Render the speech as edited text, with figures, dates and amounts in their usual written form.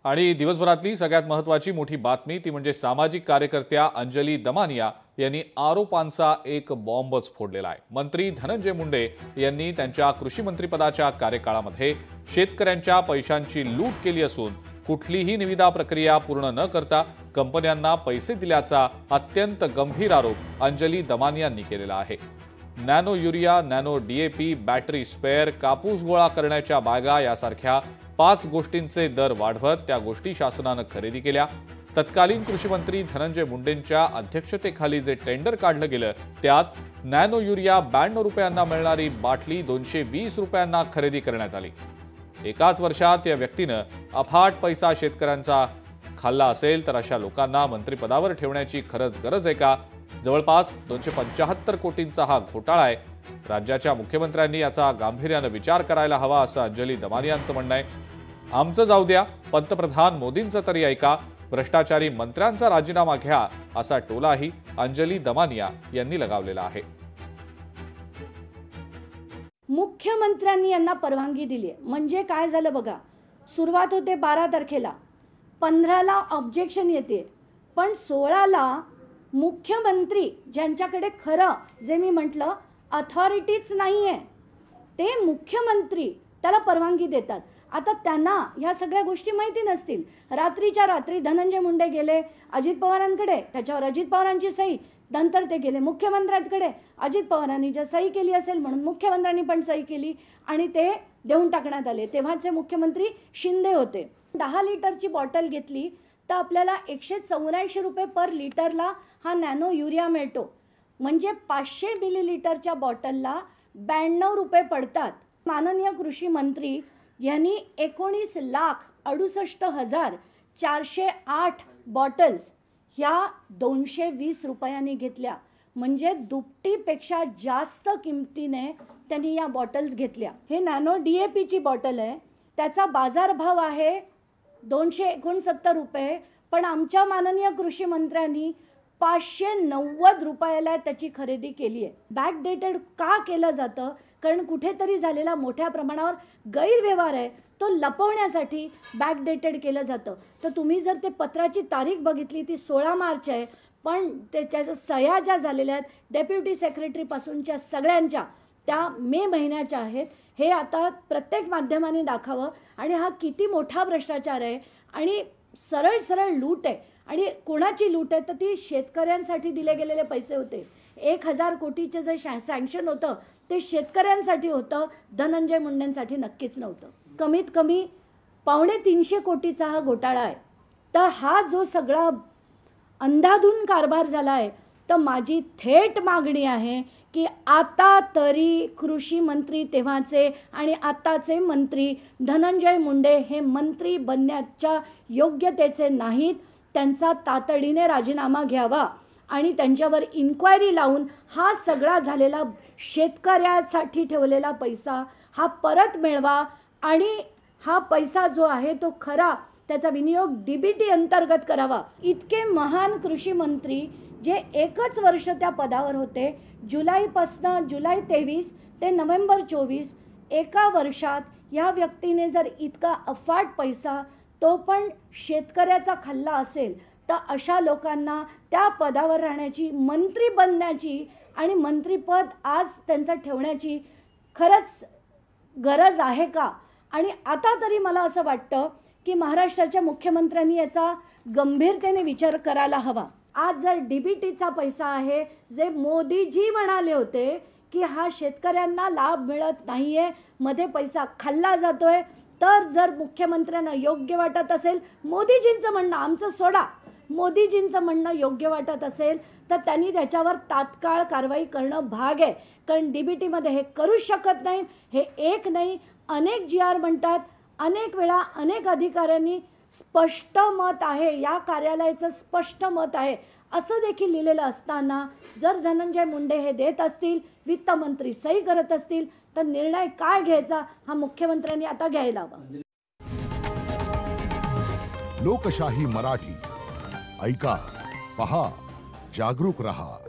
आणि दिवसभरातली सगळ्यात महत्त्वाची मोठी बातमी ती म्हणजे सामाजिक कार्यकर्त्या अंजली दमानिया यांनी आरोपांचा एक बॉम्बच फोडलेला आहे। मंत्री धनंजय मुंडे यांनी त्यांच्या कृषी मंत्रिपदाच्या कार्यकाळामध्ये शेतकऱ्यांच्या पैशांची लूट केली असून कुठलीही निविदा प्रक्रिया पूर्ण न करता कंपन्यांना पैसे दिल्याचा अत्यंत गंभीर आरोप अंजली दमानियांनी केलेला आहे। Nano urea, nano DAP, battery spare, कापूस गोळा करण्याच्या बॅगा यासारख्या 5 गोष्टींचे दर वाढवत त्या गोष्टी शासनाने खरेदी केल्या। तत्कालीन कृषी मंत्री धनंजय मुंडेंच्या अध्यक्षतेखाली जे टेंडर काढलं गेलं त्यात नॅनो युरिया 92 रुपयांना मिळणारी बाटली 220 रुपयांना खरेदी करण्यात आली। एकाच वर्षात या व्यक्तीने अफाट पैसा शेतकऱ्यांचा खाल्ला असेल तर अशा लोकांना मंत्रिपदावर ठेवण्याची खरंच गरज आहे का? जवळपास 275 कोटींचा हा घोटाळा आहे। राज्याच्या मुख्यमंत्र्यांनी याचा गांभीर्याने विचार करायला हवा असं अंजली दमानियांचं म्हणणं आहे। आमचं जाऊ द्या, पंतप्रधान मोदींचं तरी ऐका, भ्रष्टाचारी मंत्र्यांचा राजीनामा घ्या असा टोलाही अंजली दमानिया यांनी लगावलेला आहे। मुख्यमंत्र्यांनी यांना परवानगी दिली म्हणजे काय झालं बघा। सुरुवात होते 12 तारखेला, 15ला ऑब्जेक्शन येते, पण 16ला मुख्यमंत्री ज्यांच्याकडे खरं जे मी म्हटलं अथॉरिटीच नाहीये ते मुख्यमंत्री त्याला परवानगी देतात। आता त्यांना ह्या सगळ्या गोष्टी माहिती नसतील। रात्रीच्या रात्री धनंजय मुंडे गेले अजित पवारांकडे, त्याच्यावर अजित पवारांची सही, नंतर ते गेले मुख्यमंत्र्यांकडे, अजित पवारांनी जर सही केली असेल म्हणून मुख्यमंत्र्यांनी पण सही केली आणि ते देऊन टाकण्यात आले। तेव्हाचे मुख्यमंत्री शिंदे होते। 10 लिटरची बॉटल घेतली तर आपल्याला 184 रुपये पर लिटरला हा नॅनो युरिया मिळतो, म्हणजे 500 मिलीलिटरच्या बॉटलला 92 रुपये पडतात। माननीय कृषी मंत्री यांनी 19,68,408 बॉटल्स ह्या 220 रुपयांनी घेतल्या, म्हणजे दुपटीपेक्षा जास्त किमतीने त्यांनी या बॉटल्स घेतल्या। हे नॅनो डीएपीची बॉटल आहे, त्याचा बाजारभाव आहे 269 रुपये, पण आमच्या माननीय कृषी मंत्र्यांनी 590 रुपयाला त्याची खरेदी केली आहे। बॅकडेटेड का केलं जातं? कारण कुठेतरी झालेला मोठ्या प्रमाणावर गैरव्यवहार आहे तो लपवण्यासाठी बॅकडेटेड केलं जातं। तर तुम्ही जर ते पत्राची तारीख बघितली ती 16 मार्च आहे, पण त्याच्या सह्या ज्या झालेल्या आहेत डेप्युटी सेक्रेटरी पासूनच्या सगळ्यांच्या त्या मे महिन्याच्या आहेत। हे आता प्रत्येक माध्यमाने दाखवावं आणि हा किती मोठा भ्रष्टाचार आहे आणि सरळ सरळ लूट आहे। आणि कोणाची लूट आहे तर ती शेतकऱ्यांसाठी दिले गेलेले पैसे होते। 1000 कोटीचे जे सँक्शन होतं ते शेतकऱ्यांसाठी होतं, धनंजय मुंडेंसाठी नक्कीच नव्हतं। कमीत कमी 250 कोटीचा हा घोटाळा आहे। तर हा जो सगळा अंधाधुंद कारभार झाला आहे, तर माझी थेट मागणी आहे की आता तरी कृषी मंत्री तेव्हाचे आणि आताचे मंत्री धनंजय मुंडे हे मंत्री बनण्याच्या योग्यतेचे नाहीत, त्यांचा तातडीने राजीनामा घ्यावा आणि त्यांच्यावर इन्क्वायरी लावून हा सगळा झालेला शेतकऱ्यासाठी ठेवलेला पैसा हा परत मिळवा आणि हा पैसा जो आहे तो खरा त्याचा विनियोग डीबीटी अंतर्गत करावा। इतके महान कृषी मंत्री जे एकच वर्ष त्या पदावर होते, जुलै 23 ते नोव्हेंबर 24, एका वर्षात या व्यक्तीने जर इतका अफाट पैसा तो पण शेतकऱ्याचा खाल्ला असेल तर अशा लोकांना त्या पदावर राहण्याची, मंत्री बनण्याची आणि मंत्रिपद आज त्यांचं ठेवण्याची खरंच गरज आहे का? आणि आता तरी मला असं वाटतं की महाराष्ट्राच्या मुख्यमंत्र्यांनी याचा गंभीरतेने विचार करायला हवा। आज जर डीबीटीचा पैसा आहे, जे मोदीजी म्हणाले होते की हा शेतकऱ्यांना लाभ मिळत नाहीये, मध्ये पैसा खाल्ला जातोय, तर जर मुख्यमंत्र्यांना योग्य वाटत असेल, मोदीजींचं म्हणणं आमचं सोडा, मोदीजींचं म्हणणं योग्य वाटत असेल तर त्यांनी त्याच्यावर तात्काळ कारवाई करणं भाग आहे। कारण डीबीटीमध्ये हे करू शकत नाही, हे एक नाही अनेक GR म्हणतात, अनेक वेळा अनेक अधिकाऱ्यांनी स्पष्ट मत आहे, या कार्यालयाचं स्पष्ट मत आहे असं देखील लिहिलेलं असताना जर धनंजय मुंडे हे देत असतील, वित्तमंत्री सही करत असतील, तर निर्णय काय घ्यायचा हा मुख्यमंत्र्यांनी आता घ्यायला हवा। लोकशाही मराठी ऐका, पहा, जागरूक रहा।